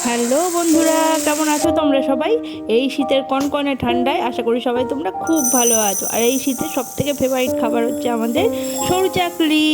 Hello বন্ধুরা, কেমন আছো তোমরা সবাই? এই শীতের কনকনে ঠান্ডায় আশা করি সবাই তোমরা খুব ভালো আছো। আর এই শীতের সবথেকে ফেভারিট খাবার হচ্ছে আমাদের সরু চাকলি।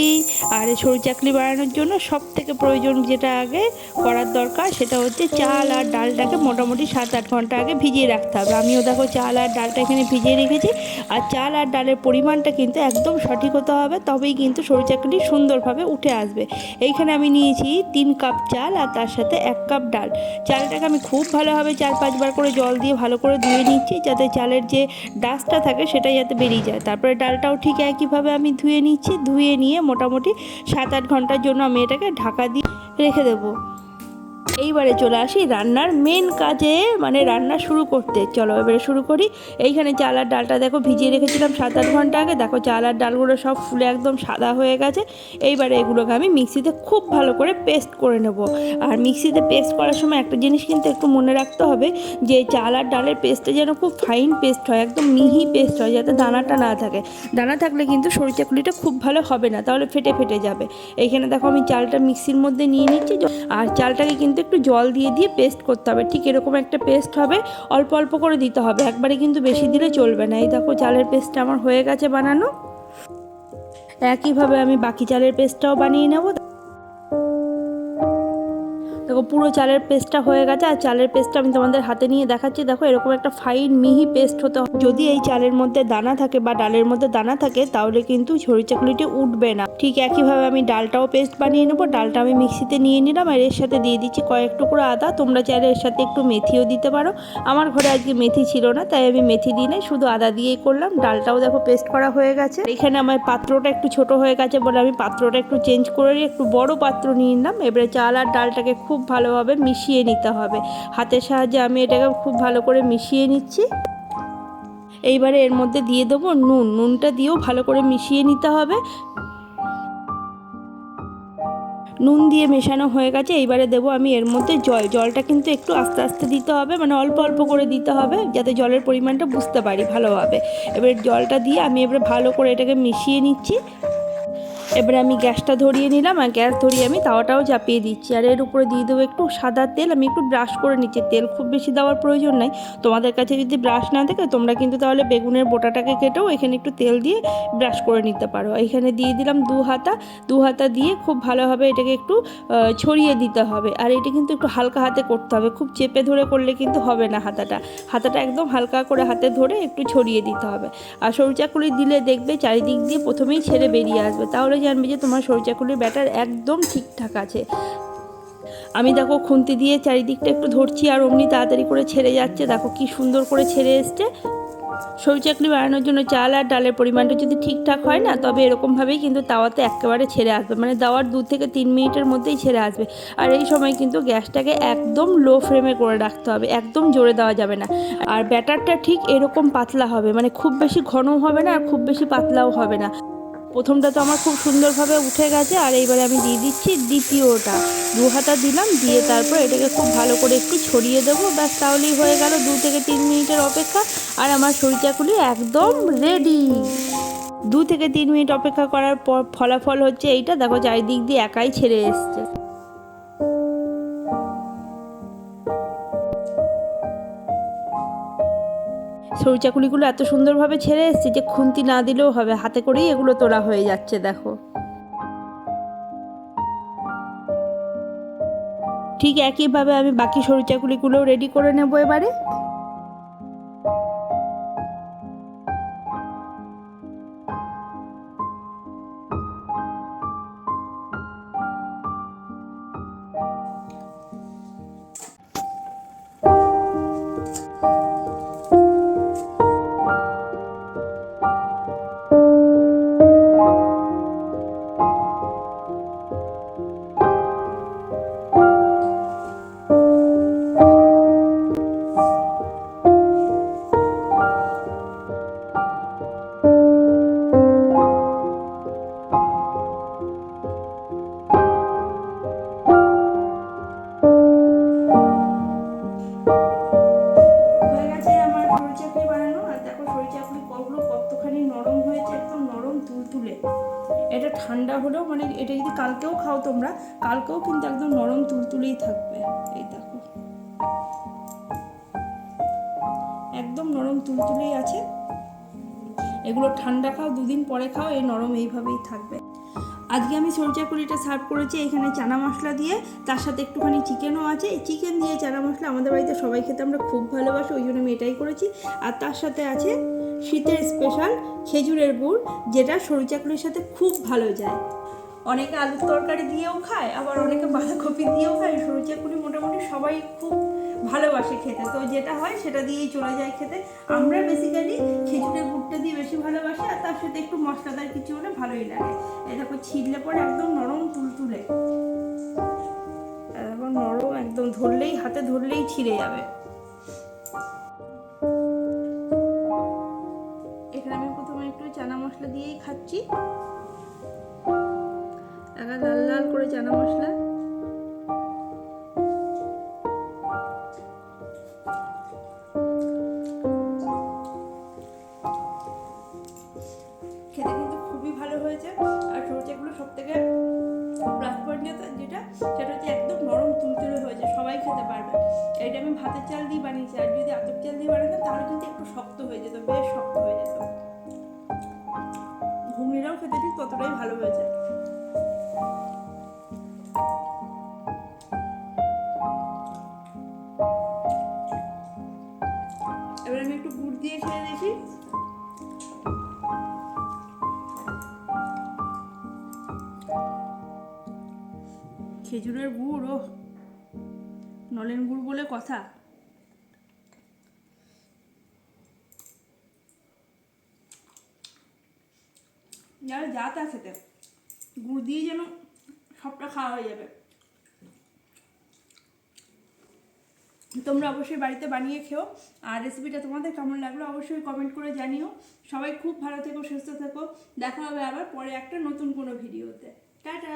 আর এই সরু চাকলি বানানোর জন্য সবথেকে প্রয়োজন যেটা আগে করার দরকার সেটা হচ্ছে চাল আর ডালটাকে মোটামুটি 7-8 ঘন্টা আগে ভিজিয়ে রাখতে হবে। আমিও দেখো চাল আর ডালটা এখানে ভিজিয়ে রেখেছি। আর চাল আর ডালের পরিমাণটা কিন্তু একদম সঠিক হতে হবে, তবেই কিন্তু সরু চাকলি সুন্দরভাবে উঠে আসবে। এইখানে আমি নিয়েছি 3 কাপ চাল আর তার সাথে 1 কাপ ডাল। চালটাকে আমি খুব ভালোভাবে 4-5 বার করে জল দিয়ে ভালো করে ধুয়ে নিচ্ছি, যাতে চালের যে ডাস্টটা থাকে সেটা যাতে বেরিয়ে যায়। তারপরে ডালটাও ঠিক একইভাবে আমি ধুয়ে নিচ্ছি। ধুয়ে নিয়ে মোটামুটি 7-8 ঘন্টার জন্য আমি এটাকে ঢাকা দিয়ে রেখে দেবো। এইবারে চলে আসি রান্নার মেন কাজে, মানে রান্না শুরু করতে। চলো এবারে শুরু করি। এইখানে চাল আর ডালটা দেখো ভিজিয়ে রেখেছিলাম 7-8 ঘন্টা আগে। দেখো চাল আর ডালগুলো সব ফুলে একদম সাদা হয়ে গেছে। এইবারে এগুলোকে আমি মিক্সিতে খুব ভালো করে পেস্ট করে নেব। আর মিক্সিতে পেস্ট করার সময় একটা জিনিস কিন্তু একটু মনে রাখতে হবে, যে চাল আর ডালের পেস্টটা যেন খুব ফাইন পেস্ট হয়, একদম মিহি পেস্ট হয়, যাতে দানাটা না থাকে। দানা থাকলে কিন্তু সরু চাকলিটা খুব ভালো হবে না, তাহলে ফেটে ফেটে যাবে। এইখানে দেখো আমি চালটা মিক্সির মধ্যে নিয়ে নিচ্ছি। আর চালটাকে কিন্তু একটু জল দিয়ে দিয়ে পেস্ট করতে হবে। ঠিক এরকম একটা পেস্ট হবে, অল্প অল্প করে দিতে হবে, একবারে কিন্তু বেশি দিলে চলবে না। এই দেখো চালের পেস্টটা আমার হয়ে গেছে বানানো। একইভাবে আমি বাকি চালের পেস্টটাও বানিয়ে নেব। দেখো পুরো চালের পেস্টটা হয়ে গেছে। আর চালের পেস্টটা আমি তোমাদের হাতে নিয়ে দেখাচ্ছি। দেখো এরকম একটা ফাইন মিহি পেস্ট হতে হবে। যদি এই চালের মধ্যে দানা থাকে বা ডালের মধ্যে দানা থাকে, তাহলে কিন্তু সরু চাকলিটি উঠবে না। ঠিক একইভাবে আমি ডালটাও পেস্ট বানিয়ে নেবো। ডালটা আমি মিক্সিতে নিয়ে নিলাম, আর এর সাথে দিয়ে দিচ্ছি কয়েক টুকরো আদা। তোমরা চাইলে এর সাথে একটু মেথিও দিতে পারো। আমার ঘরে আজকে মেথি ছিল না, তাই আমি মেথি দিই নাই, শুধু আদা দিয়েই করলাম। ডালটাও দেখো পেস্ট করা হয়ে গেছে। এখানে আমার পাত্রটা একটু ছোট হয়ে গেছে বলে আমি পাত্রটা একটু চেঞ্জ করে একটু বড় পাত্র নিয়ে নিলাম। এবারে চাল আর ডালটাকে খুব ভালোভাবে মিশিয়ে নিতে হবে। হাতের সাহায্যে আমি এটাকে খুব ভালো করে মিশিয়ে নিচ্ছি। এইবারে এর মধ্যে দিয়ে দেবো নুন। নুনটা দিয়েও ভালো করে মিশিয়ে নিতে হবে। নুন দিয়ে মেশানো হয়ে গেছে। এইবারে দেবো আমি এর মধ্যে জল। জলটা কিন্তু একটু আস্তে আস্তে দিতে হবে, মানে অল্প অল্প করে দিতে হবে, যাতে জলের পরিমাণটা বুঝতে পারি ভালোভাবে। এবার জলটা দিয়ে আমি এবারে ভালো করে এটাকে মিশিয়ে নিচ্ছি। এবারে আমি গ্যাসটা ধরিয়ে নিলাম, আর গ্যাস ধরিয়ে আমি তাওয়াটাও চাপিয়ে দিচ্ছি। আর এর উপরে দিয়ে দেবো একটু সাদা তেল। আমি একটু ব্রাশ করে নিচ্ছি, তেল খুব বেশি দেওয়ার প্রয়োজন নাই। তোমাদের কাছে যদি ব্রাশ না থাকে, তোমরা কিন্তু তাহলে বেগুনের বোটাটাকে কেটেও এখানে একটু তেল দিয়ে ব্রাশ করে নিতে পারো। এখানে দিয়ে দিলাম দু হাতা দিয়ে খুব ভালোভাবে এটাকে একটু ছড়িয়ে দিতে হবে। আর এটা কিন্তু একটু হালকা হাতে করতে হবে, খুব চেপে ধরে করলে কিন্তু হবে না। হাতাটা একদম হালকা করে হাতে ধরে একটু ছড়িয়ে দিতে হবে। আর সরু চাকুলি দিলে দেখবে চারিদিক দিয়ে প্রথমেই ছেড়ে বেরিয়ে আসবে, তাহলে জানবে যে তোমার সরু চাকুলির ব্যাটার একদম ঠিকঠাক আছে। আমি দেখো খুন্তি দিয়ে চারিদিকটা একটু ধরছি, আর অমনি তাড়াতাড়ি করে ছেড়ে যাচ্ছে। দেখো কি সুন্দর করে ছেড়ে এসছে। সরু চাকলি বানানোর জন্য চাল আর ডালের পরিমাণটা যদি ঠিকঠাক হয় না, তবে এরকমভাবেই কিন্তু তাওয়াতে একেবারে ছেড়ে আসবে, মানে দেওয়ার 2 থেকে 3 মিনিটের মধ্যেই ছেড়ে আসবে। আর এই সময় কিন্তু গ্যাসটাকে একদম লো ফ্লেমে করে রাখতে হবে, একদম জোরে দেওয়া যাবে না। আর ব্যাটারটা ঠিক এরকম পাতলা হবে, মানে খুব বেশি ঘনও হবে না আর খুব বেশি পাতলাও হবে না। প্রথমটা তো আমার খুব সুন্দরভাবে উঠে গেছে। আর এইবারে আমি দিয়ে দিচ্ছি দ্বিতীয়টা। 2 হাতা দিলাম, দিয়ে তারপর এটাকে খুব ভালো করে একটু ছড়িয়ে দেবো। ব্যাস তাহলেই হয়ে গেল 2 থেকে 3 মিনিটের অপেক্ষা। আর আমার সরু চাকুলি একদম রেডি। 2 থেকে 3 মিনিট অপেক্ষা করার পর ফলাফল হচ্ছে এইটা। দেখো চারিদিক দিয়ে একাই ছেড়ে এসছে। সরু চাকুলিগুলো এত সুন্দরভাবে ছেড়ে এসছে যে খুন্তি না দিলেও হবে, হাতে করেই এগুলো তোলা হয়ে যাচ্ছে। দেখো ঠিক একইভাবে আমি বাকি সরু চাকুলিগুলোও রেডি করে নেবো এবারে। এটা ঠান্ডা হলেও, মানে এটা যদি কালকেও খাও তোমরা, কালকেও কিন্তু একদম নরম তুলতুলেই থাকবে। এই দেখো। একদম নরম তুলতুলেই আছে। এগুলো ঠান্ডা খাও, 2 দিন পরে খাও, এই নরম এইভাবেই থাকবে। আজকে আমি সরু চাকুলিটা সার্ভ করেছি এখানে চানা মশলা দিয়ে, তার সাথে একটুখানি চিকেনও আছে। এই চিকেন দিয়ে চানা মশলা আমাদের বাড়িতে সবাই খেতে আমরা খুব ভালোবাসি, ওই জন্য আমি এটাই করেছি। আর তার সাথে আছে শীতের স্পেশাল খেজুরের গুড়, যেটা সরু চাকুলির সাথে খুব ভালো যায়। অনেকে আলুর তরকারি দিয়েও খায়, আবার অনেকে বাঁধাকপি দিয়েও খায়। সরু চাকুলি মোটামুটি সবাই খুব ভালোবাসে খেতে, তো যেটা হয় সেটা দিয়েই চলে যায় খেতে। আমরা বেসিক্যালি খেজুরের গুড়টা দিয়ে বেশি ভালোবাসি, আর তার সাথে একটু মশলাদার কিছু হলে ভালোই লাগে। এই দেখো ছিঁড়লে পরে একদম নরম তুলতুলে, এবং নরম একদম, ধরলেই হাতে ধরলেই ছিঁড়ে যাবে। এখানে আমি প্রথমে একটু চানা মশলা দিয়েই খাচ্ছি, লাল লাল করে চানা মশলা। খেতে কিন্তু খুবই ভালো হয়েছে। আর সরু চাকুলি সব থেকে প্লাস পয়েন্ট যেটা, সেটা হচ্ছে একদম নরম তুলতুলে হয়েছে, সবাই খেতে পারবে। এটা আমি ভাতের চাল দিয়ে বানিয়েছি, আর যদি আতপ চাল দিয়ে বানাতাম তাহলে কিন্তু একটু শক্ত হয়ে যেত, বেশ শক্ত হয়ে যেত। ঘুগনিটাও খেতে ঠিক ততটাই ভালো হয়েছে। এবার আমি একটু গুড় দিয়ে খেয়ে দেখি। খেজুরের গুড়, ও নলেন গুড় বলে কথা। যারা যা তা খেতে, গুড় দিয়ে যেন সবটা খাওয়া হয়ে যাবে। তোমরা অবশ্যই বাড়িতে বানিয়ে খেও। আর রেসিপিটা তোমাদের কেমন লাগলো অবশ্যই কমেন্ট করে জানিও। সবাই খুব ভালো থেকো, সুস্থ থেকো। দেখা হবে আবার পরে একটা নতুন কোনো ভিডিওতে। টাটা।